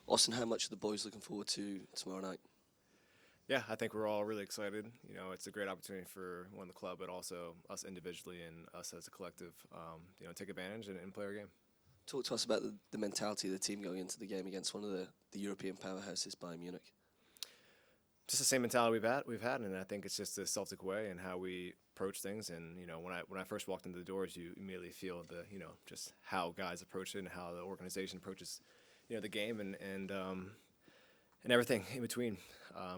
Austin, how much are the boys looking forward to tomorrow night? Yeah, I think we're all really excited. It's a great opportunity for the club, but also us individually and us as a collective. Take advantage and play our game. Talk to us about the mentality of the team going into the game against one of the European powerhouses, Bayern Munich. Just the same mentality we've had, and I think it's just the Celtic way and how we approach things. And when I first walked into the doors, you immediately feel just how guys approach it and how the organization approaches the game and everything in between.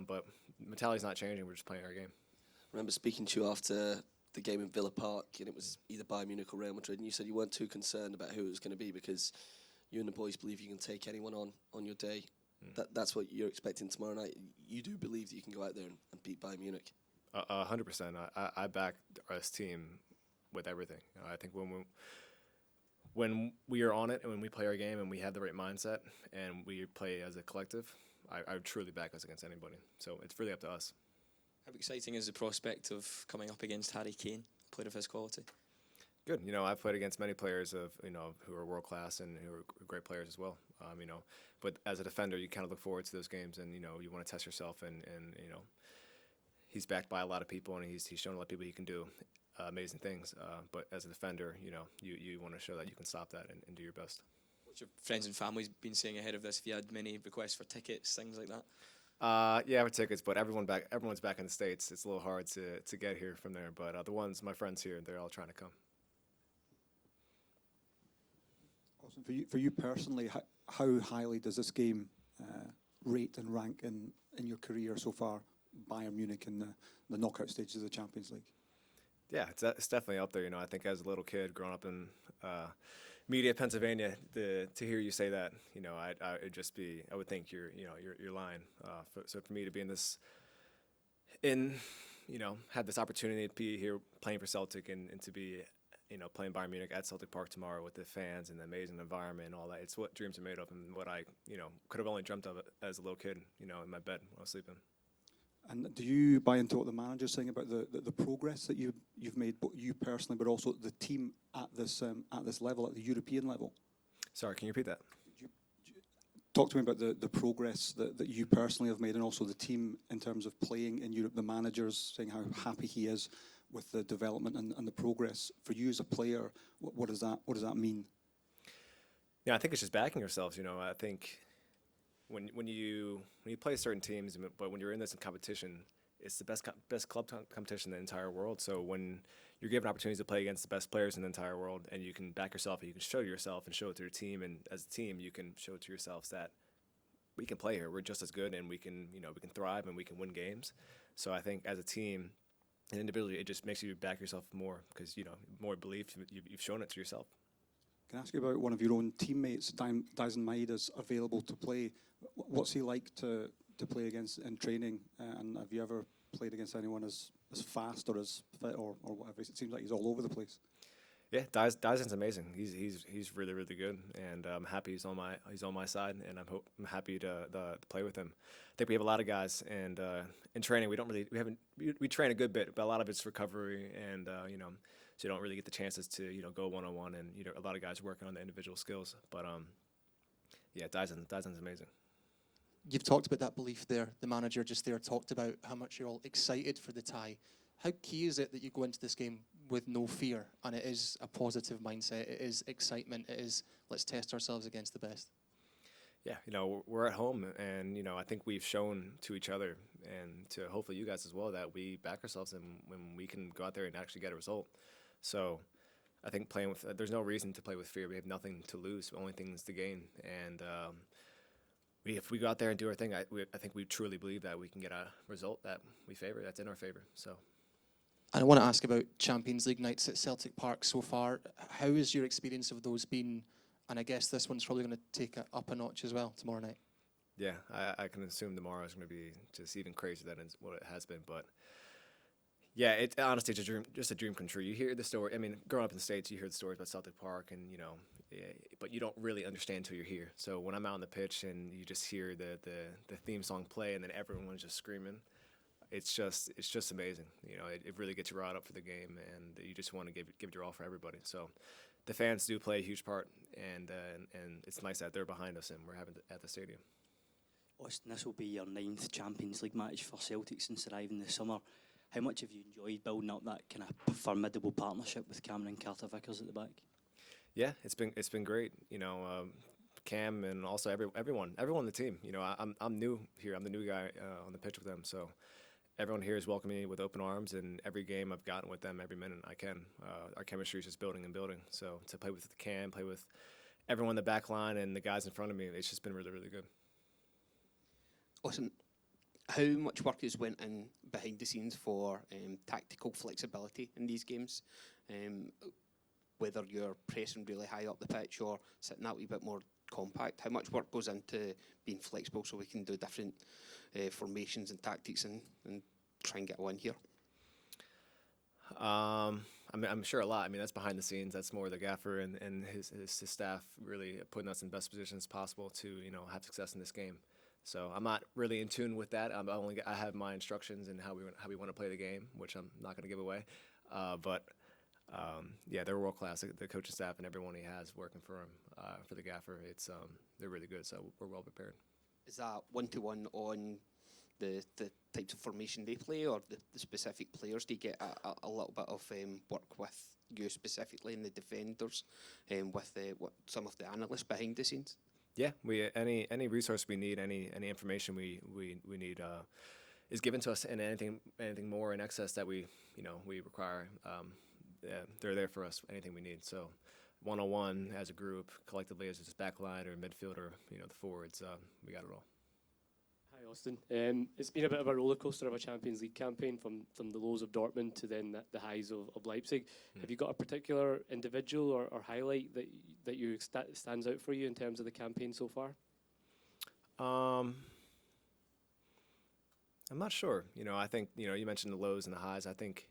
But mentality's not changing. We're just playing our game. I remember speaking to you after the game in Villa Park, and it was either Bayern Munich or Real Madrid, and you said you weren't too concerned about who it was going to be because you and the boys believe you can take anyone on your day. That's what you're expecting tomorrow night. You do believe that you can go out there and beat Bayern Munich? 100%. I back this team with everything. I think when we are on it and when we play our game and we have the right mindset and we play as a collective, I would truly back us against anybody. So it's really up to us. How exciting is the prospect of coming up against Harry Kane, a player of his quality? Good. I've played against many players who are world class and who are great players as well. But as a defender, you kind of look forward to those games, and you want to test yourself. And he's backed by a lot of people, and he's shown a lot of people he can do amazing things. But as a defender, you want to show that you can stop that and do your best. What's your friends and family been saying ahead of this? Have you had many requests for tickets, things like that? Yeah, for tickets, but everyone's back in the States. It's a little hard to get here from there. But my friends here, they're all trying to come. Awesome. For you personally, how highly does this game rate and rank in your career so far, Bayern Munich in the knockout stages of the Champions League? Yeah, it's definitely up there. I think as a little kid growing up in Media, Pennsylvania, to hear you say that, I would think you're lying. So for me to be have this opportunity to be here playing for Celtic and to be playing Bayern Munich at Celtic Park tomorrow with the fans and the amazing environment and all that. It's what dreams are made of and what I, could have only dreamt of it as a little kid, in my bed when I was sleeping. And do you buy into what the manager's saying about the progress that you've made, both you personally, but also the team at this level, at the European level? Sorry, can you repeat that? Talk to me about the progress that you personally have made and also the team in terms of playing in Europe. The manager's saying how happy he is with the development and the progress. For you as a player, what does that mean? Yeah, I think it's just backing yourselves. I think when you play certain teams, but when you're in this competition, it's the best club competition in the entire world. So when you're given opportunities to play against the best players in the entire world, and you can back yourself, and you can show yourself and show it to your team, and as a team, you can show it to yourselves that we can play here. We're just as good, and we can thrive, and we can win games. So I think as a team and individually, it just makes you back yourself more because more belief. You've shown it to yourself. Can I ask you about one of your own teammates, Dyson Maeda's available to play? What's he like to play against in training? And have you ever played against anyone as fast or as fit or whatever? It seems like he's all over the place. Yeah, Dyson's amazing. He's really, really good, and I'm happy he's on my side, and I'm happy to play with him. I think we have a lot of guys, and in training we train a good bit, but a lot of it's recovery, and so you don't really get the chances to go one-on-one, and a lot of guys working on the individual skills. But yeah, Dyson's amazing. You've talked about that belief there. The manager just there talked about how much you're all excited for the tie. How key is it that you go into this game with no fear, and it is a positive mindset, it is excitement, it is let's test ourselves against the best? Yeah, we're at home, and I think we've shown to each other and to hopefully you guys as well that we back ourselves and when we can go out there and actually get a result. So I think there's no reason to play with fear. We have nothing to lose, the only things to gain, and if we go out there and do our thing, I think we truly believe that we can get a result that we favor, that's in our favor. So. And I want to ask about Champions League nights at Celtic Park so far. How has your experience of those been? And I guess this one's probably going to take it up a notch as well tomorrow night. Yeah, I can assume tomorrow is going to be just even crazier than what it has been. But yeah, it's honestly just a dream come true. You hear the story. I mean, growing up in the States, you hear the stories about Celtic Park, and but you don't really understand until you're here. So when I'm out on the pitch and you just hear the theme song play, and then everyone's just screaming. It's just amazing. It really gets you riled up for the game, and you just want to give it your all for everybody. So the fans do play a huge part, and it's nice that they're behind us and we're having it at the stadium. Austin, this will be your 9th Champions League match for Celtic since arriving this summer. How much have you enjoyed building up that kind of formidable partnership with Cameron Carter-Vickers at the back? Yeah, it's been great. You know, Cam and also everyone on the team. You know, I'm new here. I'm the new guy on the pitch with them. So everyone here is welcoming me with open arms, and every game I've gotten with them, every minute I can. Our chemistry is just building and building. So to play with Cam, play with everyone in the back line and the guys in front of me, it's just been really, really good. Listen, how much work has went in behind the scenes for tactical flexibility in these games? Whether you're pressing really high up the pitch or sitting that wee bit more compact, how much work goes into being flexible so we can do different formations and tactics and try and get a win here? I'm sure a lot. I mean, that's behind the scenes. That's more the gaffer and his staff really putting us in the best positions possible to, you know, have success in this game. So I'm not really in tune with that. I have my instructions and how we want to play the game, which I'm not going to give away. Yeah, they're world class. The coaching staff and everyone he has working for him, for the gaffer, they're really good. So we're well prepared. Is that 1-to-1 on the types of formation they play, or the specific players? Do you get a little bit of work with you specifically and the defenders, with some of the analysts behind the scenes? Yeah, any resource we need, any information we need is given to us, and anything more in excess that we require, they're there for us. Anything we need. So, 1-on-1 as a group, collectively as just backline or midfield or the forwards, we got it all. Hi Austin. It's been a bit of a roller coaster of a Champions League campaign from the lows of Dortmund to then the highs of Leipzig. Have you got a particular individual or highlight that you stands out for you in terms of the campaign so far? I'm not sure. I think you mentioned the lows and the highs. I think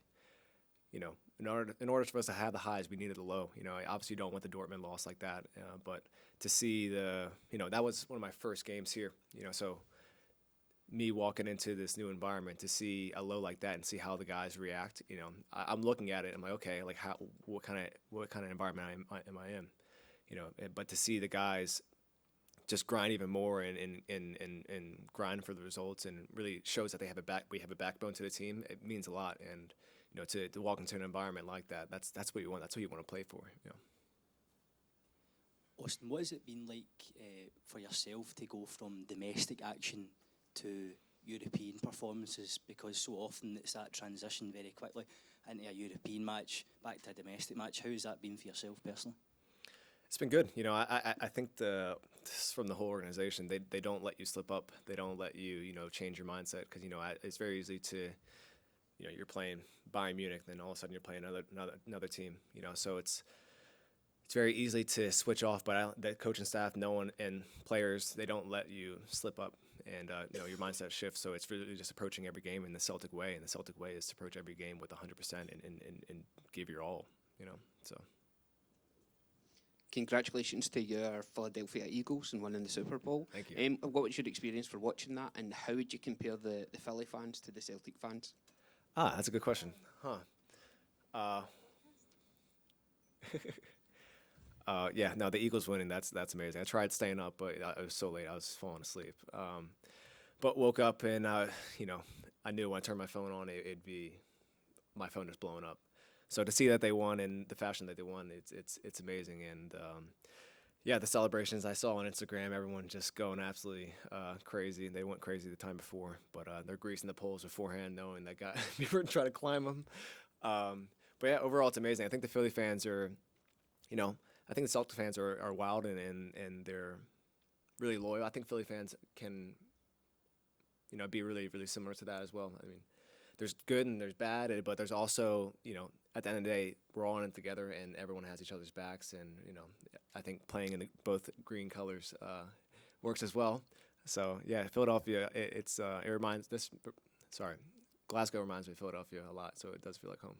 in order for us to have the highs, we needed the low. Obviously you don't want the Dortmund loss like that, but to see that was one of my first games here. So me walking into this new environment, to see a low like that and see how the guys react. I'm looking at it. I'm like, okay, like what kind of environment am I in? But to see the guys just grind even more and grind for the results, and really shows that we have a backbone to the team. It means a lot, and to walk into an environment like that, that's what you want. That's what you want to play for. Austin, what has it been like for yourself to go from domestic action to European performances? Because so often it's that transition very quickly into a European match, back to a domestic match. How has that been for yourself personally? It's been good. I think from the whole organization, they don't let you slip up. They don't let you change your mindset, because it's very easy to you're playing Bayern Munich, then all of a sudden you're playing another team. So it's very easy to switch off. But the coaching staff, no one, and players, they don't let you slip up, and your mindset shifts. So it's really just approaching every game in the Celtic way, and the Celtic way is to approach every game with 100% and give your all. So. Congratulations to your Philadelphia Eagles and winning the Super Bowl. Thank you. What was your experience for watching that, and how would you compare the Philly fans to the Celtic fans? That's a good question. Yeah, no, the Eagles winning, that's amazing. I tried staying up, but it was so late, I was falling asleep. But woke up, and I knew when I turned my phone on, it'd be my phone just blowing up. So to see that they won in the fashion that they won, it's amazing. And yeah, the celebrations I saw on Instagram, everyone just going absolutely crazy. They went crazy the time before, but they're greasing the poles beforehand, knowing that we were trying to climb them. But yeah, overall it's amazing. I think the Philly fans are, I think the Celtic fans are wild and they're really loyal. I think Philly fans can, be really, really similar to that as well. I mean, there's good and there's bad, but there's also, at the end of the day, we're all in it together and everyone has each other's backs. And, I think playing in both green colors works as well. So, yeah, Philadelphia, Glasgow reminds me of Philadelphia a lot, so it does feel like home.